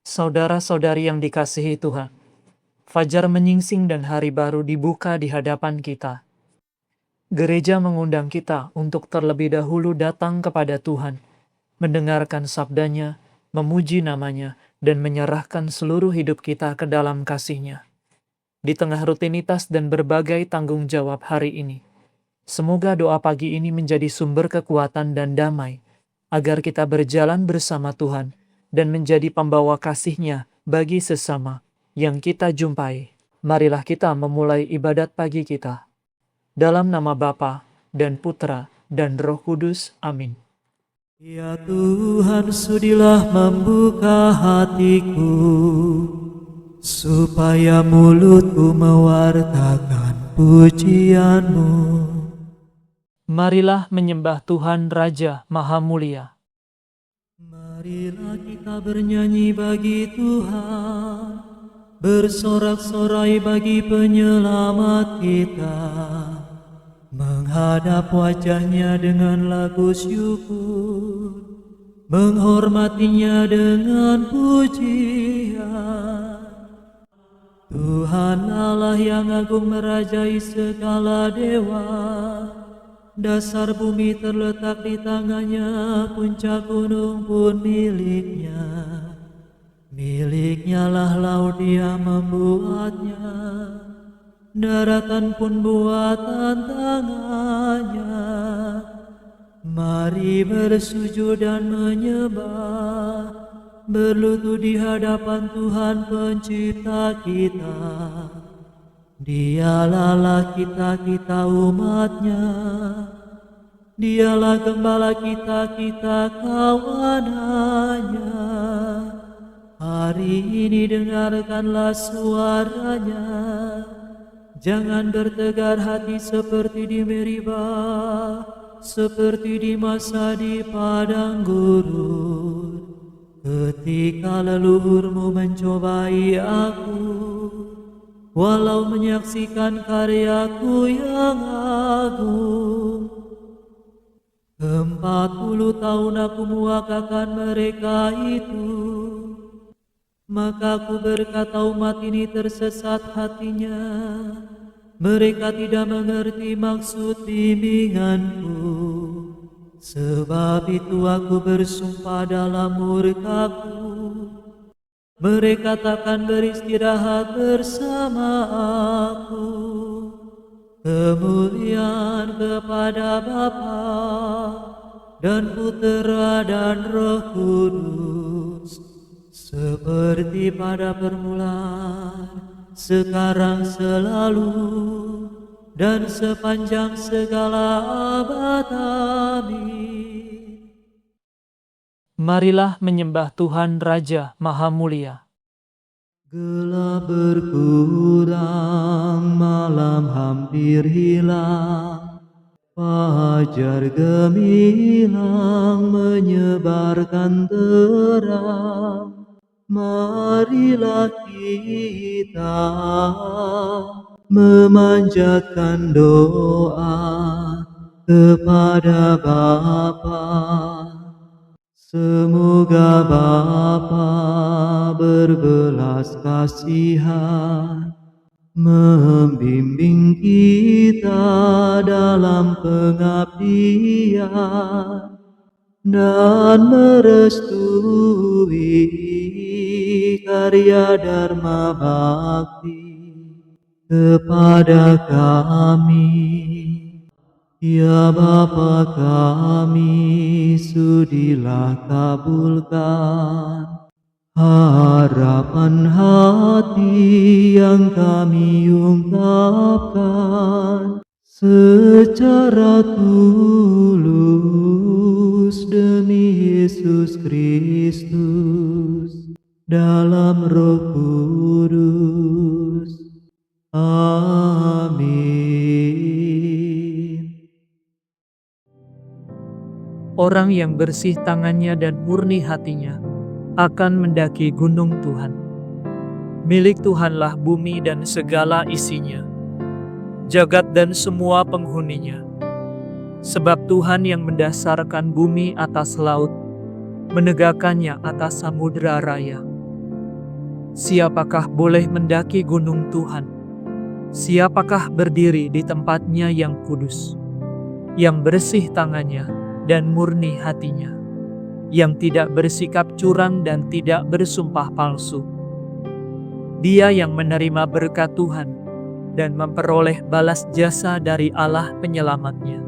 Saudara-saudari yang dikasihi Tuhan, fajar menyingsing dan hari baru dibuka di hadapan kita. Gereja mengundang kita untuk terlebih dahulu datang kepada Tuhan, mendengarkan sabdanya, memuji namanya, dan menyerahkan seluruh hidup kita ke dalam kasih-Nya. Di tengah rutinitas dan berbagai tanggung jawab hari ini, semoga doa pagi ini menjadi sumber kekuatan dan damai, agar kita berjalan bersama Tuhan dan menjadi pembawa kasih-Nya bagi sesama yang kita jumpai. Marilah kita memulai ibadat pagi kita. Dalam nama Bapa dan Putra dan Roh Kudus. Amin. Ya Tuhan, sudilah membuka hatiku, supaya mulutku mewartakan pujian-Mu. Marilah menyembah Tuhan Raja Maha Mulia. Marilah kita bernyanyi bagi Tuhan, bersorak-sorai bagi penyelamat kita, menghadap wajah-Nya dengan lagu syukur, menghormatinya dengan pujian. Tuhan Allah yang agung merajai segala dewa, dasar bumi terletak di tangan-Nya, puncak gunung pun milik-Nya. Milik-Nya lah laut, Dia membuatnya, daratan pun buatan tangan-Nya. Mari bersujud dan menyembah, berlutut di hadapan Tuhan Pencipta kita. Dialah Allah kita umat-Nya, Dialah gembala kita kawanan-Nya. Hari ini dengarkanlah suara-Nya, jangan bertegar hati seperti di Meribah, seperti di masa di padang gurun, ketika leluhurmu mencobai aku, walau menyaksikan karyaku yang agung. 40 tahun aku muakakan mereka itu, maka aku berkata umat ini tersesat hatinya, mereka tidak mengerti maksud bimbinganku. Sebab itu aku bersumpah dalam murkaku, mereka takkan beristirahat bersama aku. Kemuliaan kepada Bapa dan Putera dan Roh Kudus, seperti pada permulaan, sekarang, selalu, dan sepanjang segala abad. Amin. Marilah menyembah Tuhan Raja Maha Mulia. Gelap berkurang, malam hampir hilang, fajar gemilang menyebarkan terang. Marilah kita memanjatkan doa kepada Bapa. Semoga Bapa berbelas kasihan, membimbing kita dalam pengabdian, dan merestui karya dharma bakti kepada kami. Ya Bapa kami, sudilah kabulkan harapan hati yang kami ungkapkan secara tulus demi Yesus Kristus dalam Roh Kudus. Amin. Orang yang bersih tangannya dan murni hatinya akan mendaki gunung Tuhan. Milik Tuhanlah bumi dan segala isinya, jagat dan semua penghuninya. Sebab Tuhan yang mendasarkan bumi atas laut, menegakkannya atas samudera raya. Siapakah boleh mendaki gunung Tuhan? Siapakah berdiri di tempatnya yang kudus, yang bersih tangannya dan murni hatinya, yang tidak bersikap curang dan tidak bersumpah palsu? Dia yang menerima berkat Tuhan dan memperoleh balas jasa dari Allah penyelamatnya.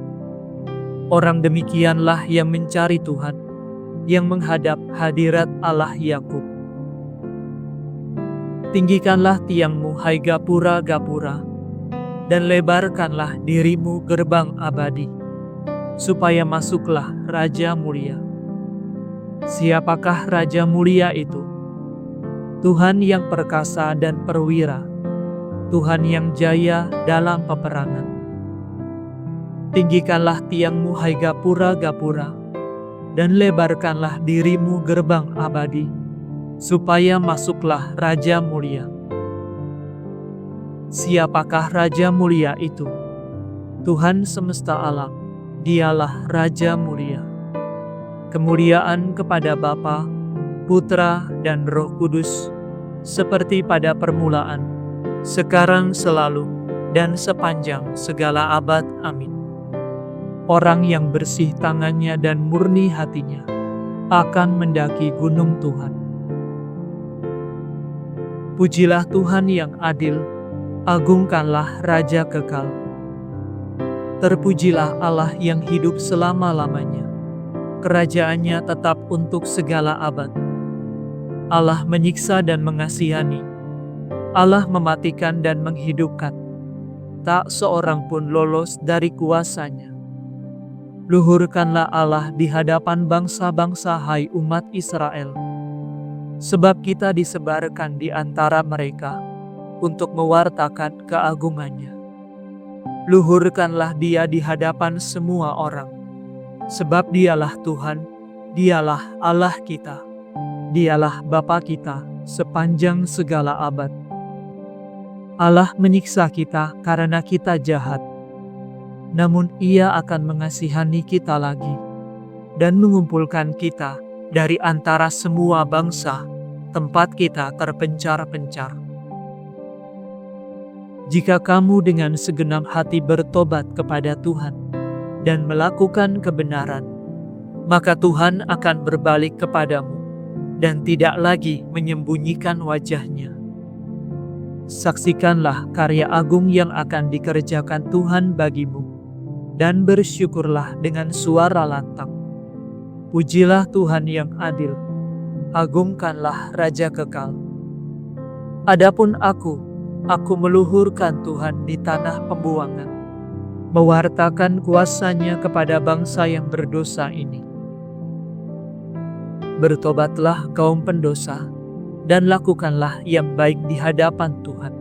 Orang demikianlah yang mencari Tuhan, yang menghadap hadirat Allah Yakub. Tinggikanlah tiangmu, hai gapura-gapura, dan lebarkanlah dirimu gerbang abadi, supaya masuklah Raja Mulia. Siapakah Raja Mulia itu? Tuhan yang perkasa dan perwira, Tuhan yang jaya dalam peperangan. Tinggikanlah tiangmu, hai gapura-gapura, dan lebarkanlah dirimu gerbang abadi, supaya masuklah Raja Mulia. Siapakah Raja Mulia itu? Tuhan semesta alam, Dialah Raja Mulia. Kemuliaan kepada Bapa, Putra, dan Roh Kudus, seperti pada permulaan, sekarang, selalu, dan sepanjang segala abad. Amin. Orang yang bersih tangannya dan murni hatinya akan mendaki gunung Tuhan. Pujilah Tuhan yang adil, agungkanlah Raja kekal. Terpujilah Allah yang hidup selama-lamanya, kerajaannya tetap untuk segala abad. Allah menyiksa dan mengasihani, Allah mematikan dan menghidupkan. Tak seorang pun lolos dari kuasanya. Luhurkanlah Allah di hadapan bangsa-bangsa, hai umat Israel. Sebab kita disebarkan di antara mereka untuk mewartakan keagungannya. Luhurkanlah Dia di hadapan semua orang, sebab Dialah Tuhan, Dialah Allah kita, Dialah Bapa kita sepanjang segala abad. Allah menyiksa kita karena kita jahat, namun Ia akan mengasihani kita lagi dan mengumpulkan kita dari antara semua bangsa, tempat kita terpencar-pencar. Jika kamu dengan segenap hati bertobat kepada Tuhan dan melakukan kebenaran, maka Tuhan akan berbalik kepadamu dan tidak lagi menyembunyikan wajah-Nya. Saksikanlah karya agung yang akan dikerjakan Tuhan bagimu, dan bersyukurlah dengan suara lantang. Pujilah Tuhan yang adil, agungkanlah Raja kekal. Adapun aku meluhurkan Tuhan di tanah pembuangan, mewartakan kuasa-Nya kepada bangsa yang berdosa ini. Bertobatlah kaum pendosa, dan lakukanlah yang baik di hadapan Tuhan.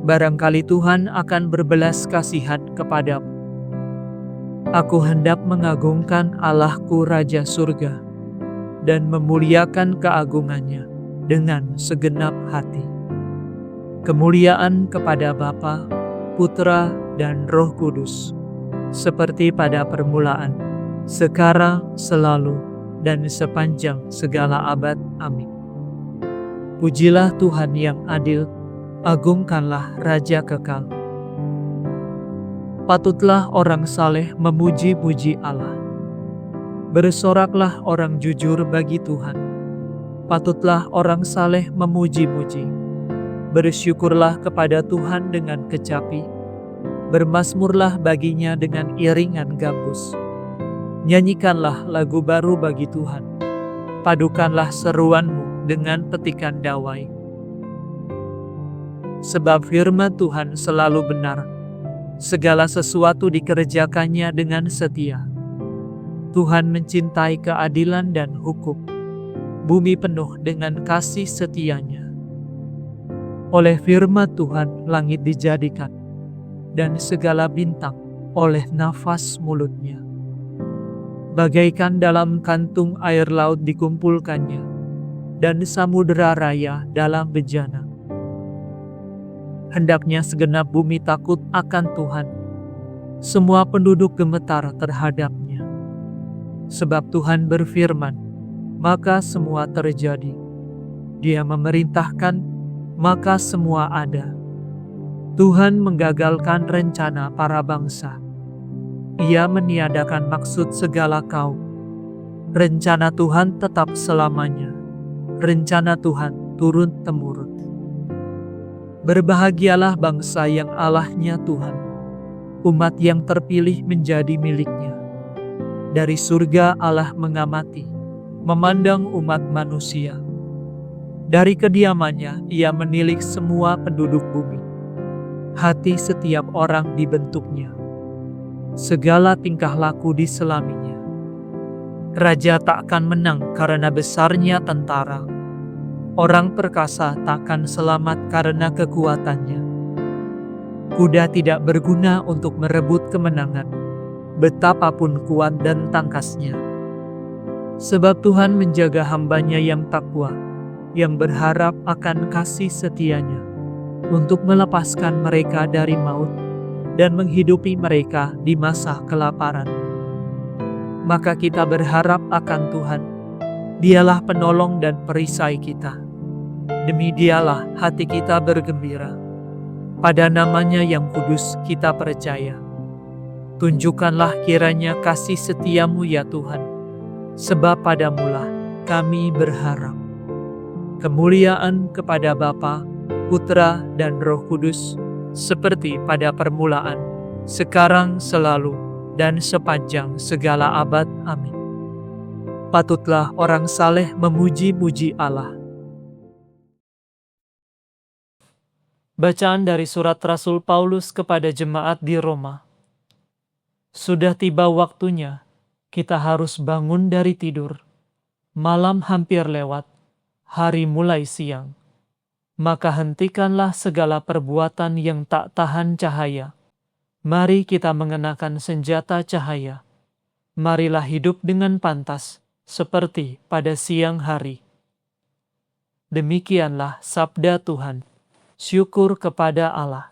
Barangkali Tuhan akan berbelas kasihan kepadamu. Aku hendak mengagungkan Allahku Raja Surga, dan memuliakan keagungannya dengan segenap hati. Kemuliaan kepada Bapa, Putra, dan Roh Kudus, seperti pada permulaan, sekarang, selalu, dan sepanjang segala abad. Amin. Pujilah Tuhan yang adil, agungkanlah Raja kekal. Patutlah orang saleh memuji-puji Allah. Bersoraklah orang jujur bagi Tuhan. Patutlah orang saleh memuji-puji. Bersyukurlah kepada Tuhan dengan kecapi. Bermazmurlah baginya dengan iringan gambus. Nyanyikanlah lagu baru bagi Tuhan. Padukanlah seruanmu dengan petikan dawai. Sebab firman Tuhan selalu benar. Segala sesuatu dikerjakannya dengan setia. Tuhan mencintai keadilan dan hukum. Bumi penuh dengan kasih setia-Nya. Oleh firman Tuhan langit dijadikan, dan segala bintang oleh nafas mulut-Nya. Bagaikan dalam kantung air laut dikumpulkannya, dan samudera raya dalam bejana. Hendaknya segenap bumi takut akan Tuhan, semua penduduk gemetar terhadap-Nya. Sebab Tuhan berfirman, maka semua terjadi. Dia memerintahkan, maka semua ada. Tuhan menggagalkan rencana para bangsa. Ia meniadakan maksud segala kaum. Rencana Tuhan tetap selamanya. Rencana Tuhan turun-temurun. Berbahagialah bangsa yang Allahnya Tuhan, umat yang terpilih menjadi miliknya. Dari surga Allah mengamati, memandang umat manusia. Dari kediamannya ia menilik semua penduduk bumi. Hati setiap orang dibentuknya. Segala tingkah laku diselaminya. Raja takkan menang karena besarnya tentara. Orang perkasa takkan selamat karena kekuatannya. Kuda tidak berguna untuk merebut kemenangan, betapapun kuat dan tangkasnya. Sebab Tuhan menjaga hamba-Nya yang takwa, yang berharap akan kasih setia-Nya, untuk melepaskan mereka dari maut, dan menghidupi mereka di masa kelaparan. Maka kita berharap akan Tuhan. Dialah penolong dan perisai kita. Demi Dialah hati kita bergembira. Pada nama-Nya yang kudus kita percaya. Tunjukkanlah kiranya kasih setia-Mu ya Tuhan, sebab padamu-lah kami berharap. Kemuliaan kepada Bapa, Putra, dan Roh Kudus, seperti pada permulaan, sekarang, selalu, dan sepanjang segala abad. Amin. Patutlah orang saleh memuji-muji Allah. Bacaan dari surat Rasul Paulus kepada jemaat di Roma. Sudah tiba waktunya, kita harus bangun dari tidur. Malam hampir lewat, hari mulai siang. Maka hentikanlah segala perbuatan yang tak tahan cahaya. Mari kita mengenakan senjata cahaya. Marilah hidup dengan pantas, seperti pada siang hari. Demikianlah sabda Tuhan. Syukur kepada Allah.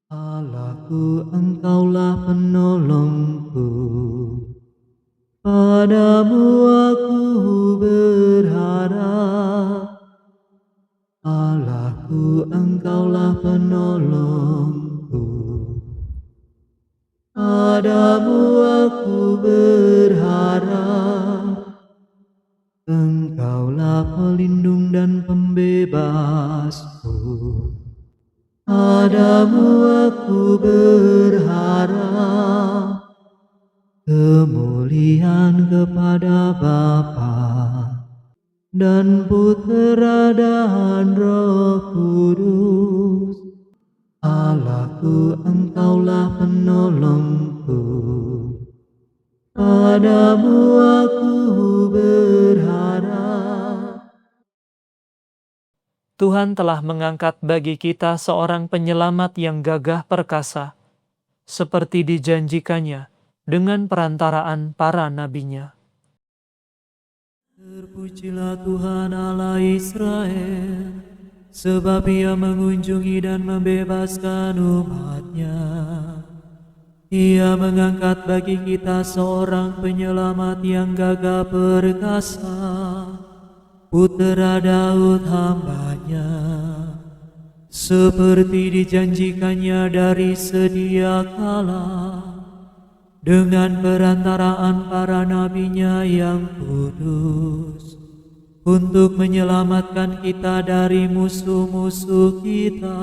Allahku, Engkaulah penolongku. Padamu aku berharap. Allahku, Engkaulah penolongku. Padamu aku berharap. Engkaulah pelindung dan pembebasku. Padamu aku berharap. Kemuliaan kepada Bapa dan Putera dan Roh Kudus. Allahku, Engkaulah penolongku. Padamu aku berharap. Tuhan telah mengangkat bagi kita seorang penyelamat yang gagah perkasa, seperti dijanjikannya dengan perantaraan para nabi-Nya. Terpujilah Tuhan Allah Israel, sebab Ia mengunjungi dan membebaskan umat-Nya. Ia mengangkat bagi kita seorang penyelamat yang gagah perkasa, Putera Daud hamba-Nya, seperti dijanjikannya dari sedia kala, dengan perantaraan para nabi-Nya yang kudus, untuk menyelamatkan kita dari musuh-musuh kita,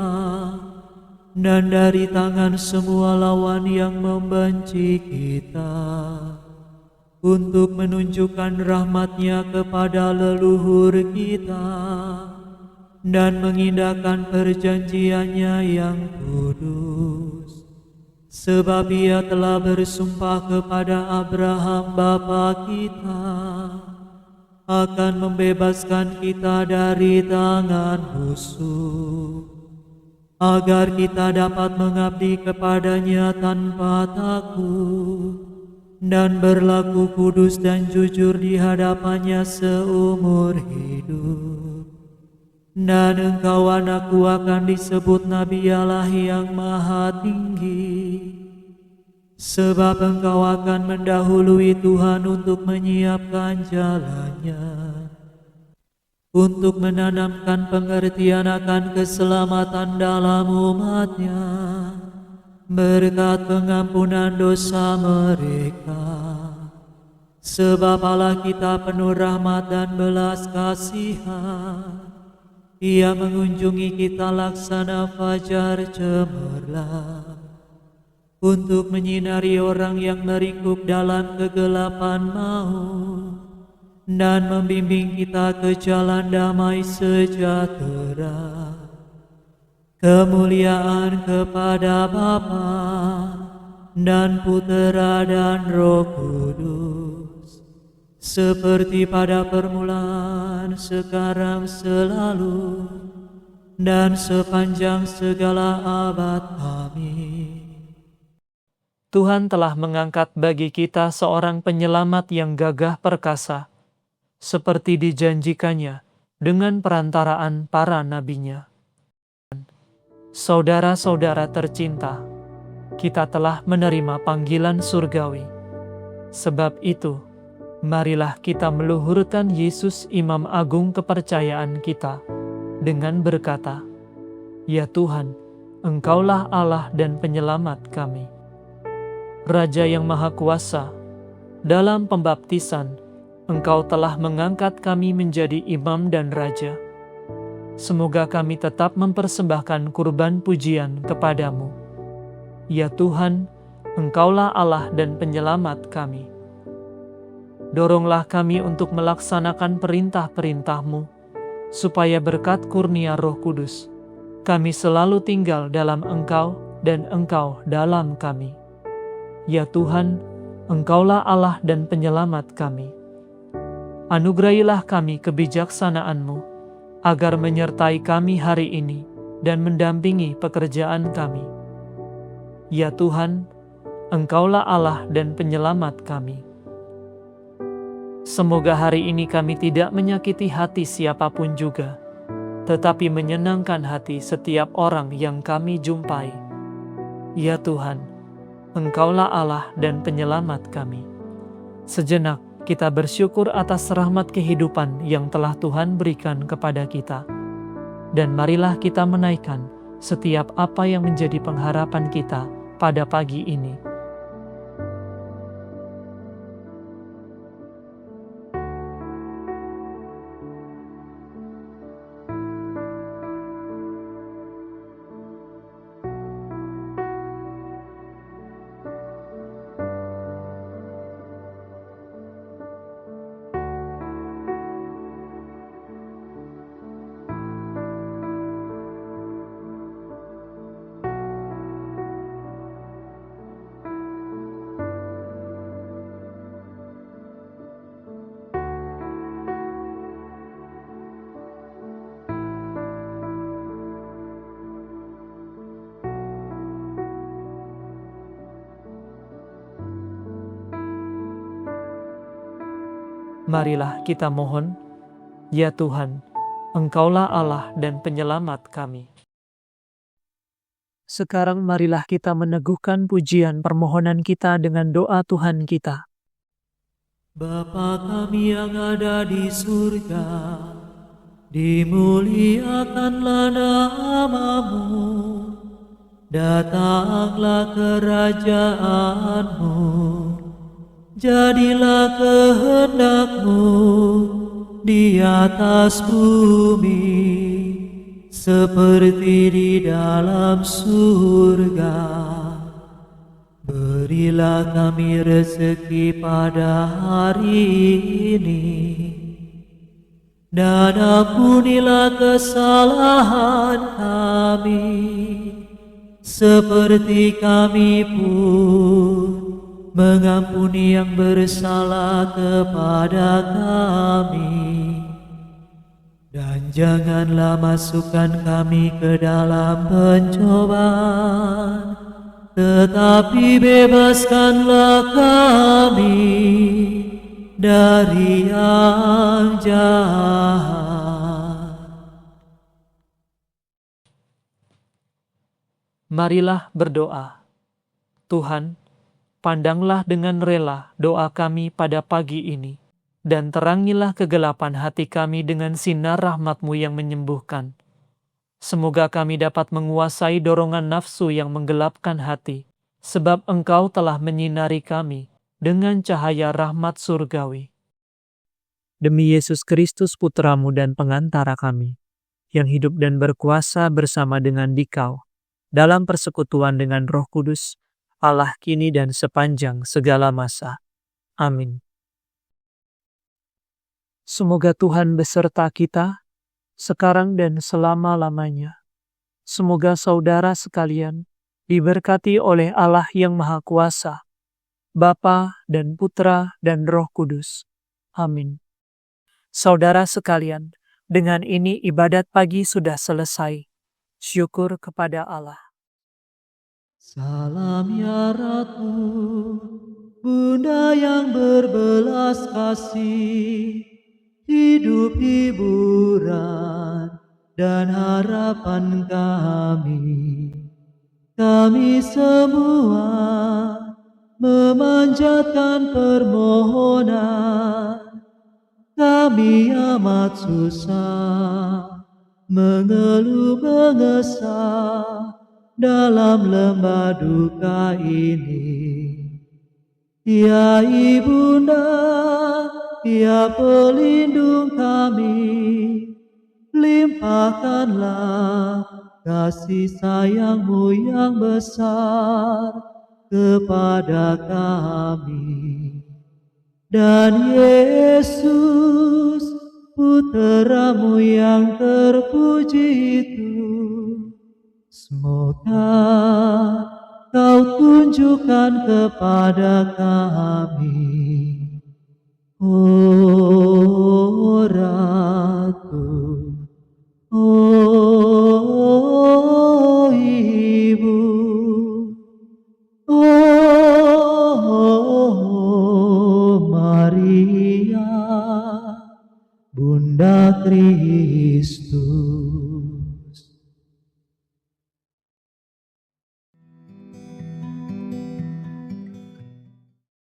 dan dari tangan semua lawan yang membenci kita, untuk menunjukkan rahmat-Nya kepada leluhur kita, dan mengindahkan perjanjiannya yang kudus. Sebab Ia telah bersumpah kepada Abraham bapa kita akan membebaskan kita dari tangan musuh, agar kita dapat mengabdi kepadanya tanpa takut dan berlaku kudus dan jujur di hadapannya seumur hidup. Dan engkau anakku akan disebut Nabi Allah yang Maha Tinggi, sebab engkau akan mendahului Tuhan untuk menyiapkan jalannya, untuk menanamkan pengertian akan keselamatan dalam umatnya, berkat pengampunan dosa mereka. Sebab Allah kita penuh rahmat dan belas kasihan, Ia mengunjungi kita laksana fajar cemerlang, untuk menyinari orang yang meringkuk dalam kegelapan maut, dan membimbing kita ke jalan damai sejahtera. Kemuliaan kepada Bapa dan Putera dan Roh Kudus, seperti pada permulaan, sekarang, selalu, dan sepanjang segala abad. Amin. Tuhan telah mengangkat bagi kita seorang penyelamat yang gagah perkasa, seperti dijanjikannya dengan perantaraan para nabinya. Saudara-saudara tercinta, kita telah menerima panggilan surgawi. Sebab itu, marilah kita meluhurkan Yesus Imam Agung kepercayaan kita dengan berkata, "Ya Tuhan, Engkaulah Allah dan penyelamat kami." Raja yang Maha Kuasa, dalam pembaptisan, Engkau telah mengangkat kami menjadi imam dan raja. Semoga kami tetap mempersembahkan kurban pujian kepadamu. Ya Tuhan, Engkaulah Allah dan penyelamat kami. Doronglah kami untuk melaksanakan perintah-perintah-Mu, supaya berkat kurnia Roh Kudus, kami selalu tinggal dalam Engkau dan Engkau dalam kami. Ya Tuhan, Engkaulah Allah dan penyelamat kami. Anugerahilah kami kebijaksanaan-Mu, agar menyertai kami hari ini dan mendampingi pekerjaan kami. Ya Tuhan, Engkaulah Allah dan penyelamat kami. Semoga hari ini kami tidak menyakiti hati siapapun juga, tetapi menyenangkan hati setiap orang yang kami jumpai. Ya Tuhan, Engkaulah Allah dan penyelamat kami. Sejenak kita bersyukur atas rahmat kehidupan yang telah Tuhan berikan kepada kita. Dan marilah kita menaikkan setiap apa yang menjadi pengharapan kita pada pagi ini. Marilah kita mohon, ya Tuhan, Engkaulah Allah dan penyelamat kami. Sekarang marilah kita meneguhkan pujian permohonan kita dengan doa Tuhan kita. Bapa kami yang ada di surga, dimuliakanlah nama-Mu, datanglah kerajaan-Mu, jadilah kehendak-Mu di atas bumi, seperti di dalam surga. Berilah kami rezeki pada hari ini, dan ampunilah kesalahan kami, seperti kami pun mengampuni yang bersalah kepada kami. Dan janganlah masukkan kami ke dalam pencobaan, tetapi bebaskanlah kami dari yang jahat. Marilah berdoa. Tuhan, pandanglah dengan rela doa kami pada pagi ini, dan terangilah kegelapan hati kami dengan sinar rahmat-Mu yang menyembuhkan. Semoga kami dapat menguasai dorongan nafsu yang menggelapkan hati, sebab Engkau telah menyinari kami dengan cahaya rahmat surgawi. Demi Yesus Kristus Putra-Mu dan pengantara kami, yang hidup dan berkuasa bersama dengan Dikau, dalam persekutuan dengan Roh Kudus, Allah kini dan sepanjang segala masa. Amin. Semoga Tuhan beserta kita, sekarang dan selama-lamanya. Semoga saudara sekalian diberkati oleh Allah yang Maha Kuasa, Bapa dan Putra dan Roh Kudus. Amin. Saudara sekalian, dengan ini ibadat pagi sudah selesai. Syukur kepada Allah. Salam ya Ratu, Bunda yang berbelas kasih, hidup hiburan dan harapan kami. Kami semua memanjatkan permohonan. Kami amat susah, mengeluh mengesah dalam lembah duka ini. Ya Ibunda, ya pelindung kami, limpahkanlah kasih sayang-Mu yang besar kepada kami. Dan Yesus, Putra-Mu yang terpuji itu, semoga Kau tunjukkan kepada kami, oh Ratu, oh